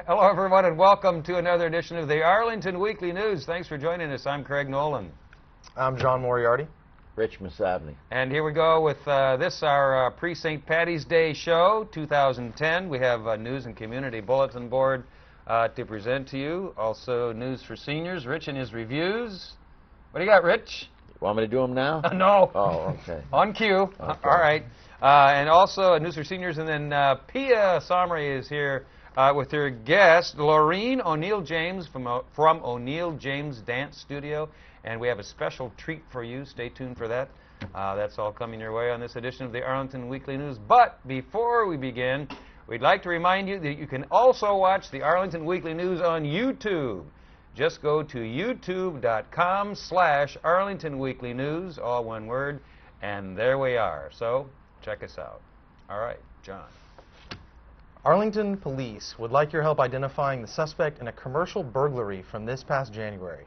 Hello, everyone, and welcome to another edition of the Arlington Weekly News. Thanks for joining us. I'm Craig Nolan. I'm John Moriarty. Rich Masavny. And here we go with our pre-St. Patty's Day show, 2010. We have a news and community bulletin board to present to you. Also, news for seniors. Rich and his reviews. What do you got, Rich? Want me to do them now? No. Oh, okay. On cue. Okay. All right. And also news for seniors. And then Pia Somry is here with her guest, Laureen O'Neill James from O'Neill James Dance Studio. And we have a special treat for you. Stay tuned for that. That's all coming your way on this edition of the Arlington Weekly News. But before we begin, we'd like to remind you that you can also watch the Arlington Weekly News on YouTube. Just go to youtube.com/Arlington Weekly News, all one word, and there we are. So check us out. All right, John. Arlington Police would like your help identifying the suspect in a commercial burglary from this past January.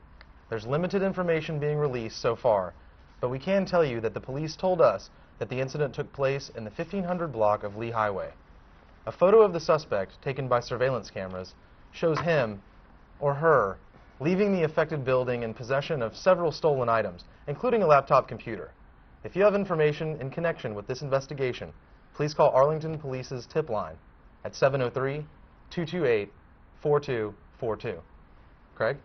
There's limited information being released so far, but we can tell you that the police told us that the incident took place in the 1500 block of Lee Highway. A photo of the suspect, taken by surveillance cameras, shows him or her leaving the affected building in possession of several stolen items, including a laptop computer. If you have information in connection with this investigation, please call Arlington Police's tip line at 703-228-4242. Craig?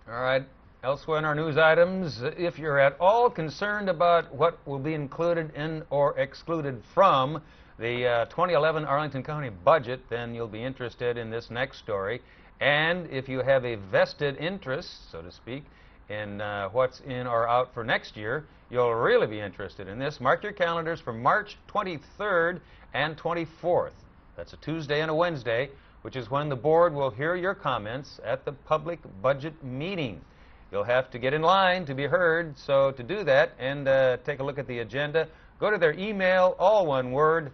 All right. Elsewhere in our news items, if you're at all concerned about what will be included in or excluded from the 2011 Arlington County budget, then you'll be interested in this next story. And if you have a vested interest, so to speak, in what's in or out for next year, you'll really be interested in this. Mark your calendars for March 23rd and 24th. That's a Tuesday and a Wednesday, which is when the board will hear your comments at the public budget meeting. You'll have to get in line to be heard, so to do that and take a look at the agenda, go to their email, all one word,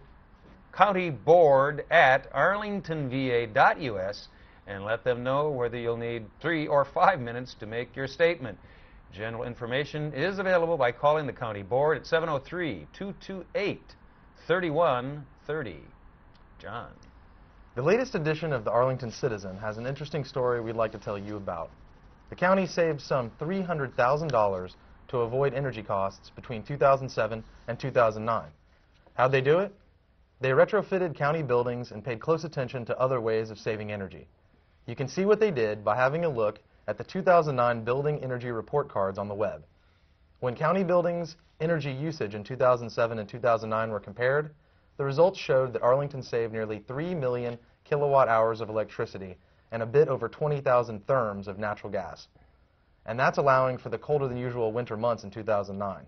countyboard@arlingtonva.us, and let them know whether you'll need 3 or 5 minutes to make your statement. General information is available by calling the county board at 703-228-3130. John. The latest edition of the Arlington Citizen has an interesting story we'd like to tell you about. The county saved some $300,000 to avoid energy costs between 2007 and 2009. How'd they do it? They retrofitted county buildings and paid close attention to other ways of saving energy. You can see what they did by having a look at the 2009 Building Energy Report cards on the web. When county buildings' energy usage in 2007 and 2009 were compared, the results showed that Arlington saved nearly 3 million kilowatt hours of electricity and a bit over 20,000 therms of natural gas. And that's allowing for the colder than usual winter months in 2009.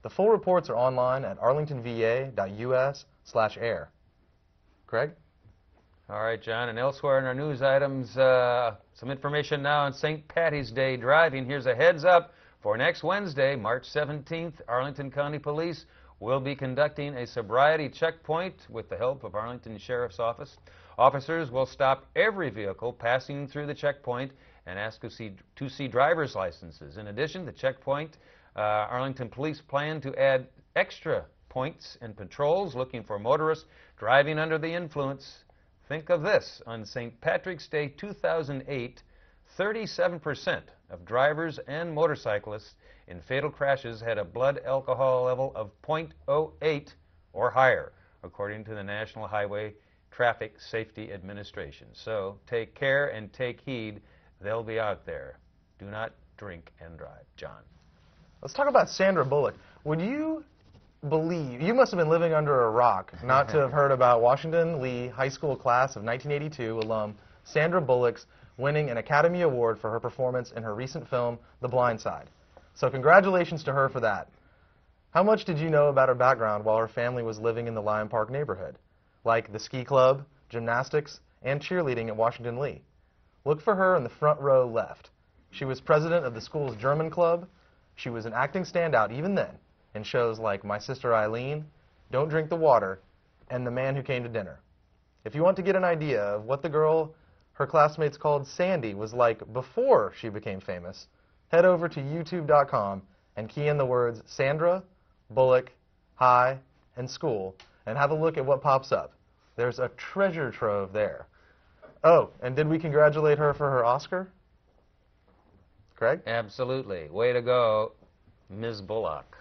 The full reports are online at arlingtonva.us/air. Craig? All right, John, and elsewhere in our news items, some information now on St. Patty's Day driving. Here's a heads up for next Wednesday, March 17th. Arlington County Police will be conducting a sobriety checkpoint with the help of Arlington Sheriff's Office. Officers will stop every vehicle passing through the checkpoint and ask to see driver's licenses. In addition, the checkpoint, Arlington Police plan to add extra points and patrols looking for motorists driving under the influence. Think of this. On St. Patrick's Day 2008, 37% of drivers and motorcyclists in fatal crashes had a blood alcohol level of .08 or higher, according to the National Highway Traffic Safety Administration. So take care and take heed. They'll be out there. Do not drink and drive. John. Let's talk about Sandra Bullock. Would you believe, you must have been living under a rock not to have heard about Washington Lee High School class of 1982 alum Sandra Bullock's winning an Academy Award for her performance in her recent film, The Blind Side. So congratulations to her for that. How much did you know about her background while her family was living in the Lyon Park neighborhood? Like the ski club, gymnastics, and cheerleading at Washington Lee. Look for her in the front row left. She was president of the school's German club. She was an acting standout even then in shows like My Sister Eileen, Don't Drink the Water, and The Man Who Came to Dinner. If you want to get an idea of what the girl her classmates called Sandy was like before she became famous, head over to youtube.com and key in the words Sandra, Bullock, High, and School, and have a look at what pops up. There's a treasure trove there. Oh, and did we congratulate her for her Oscar? Craig? Absolutely. Way to go, Ms. Bullock.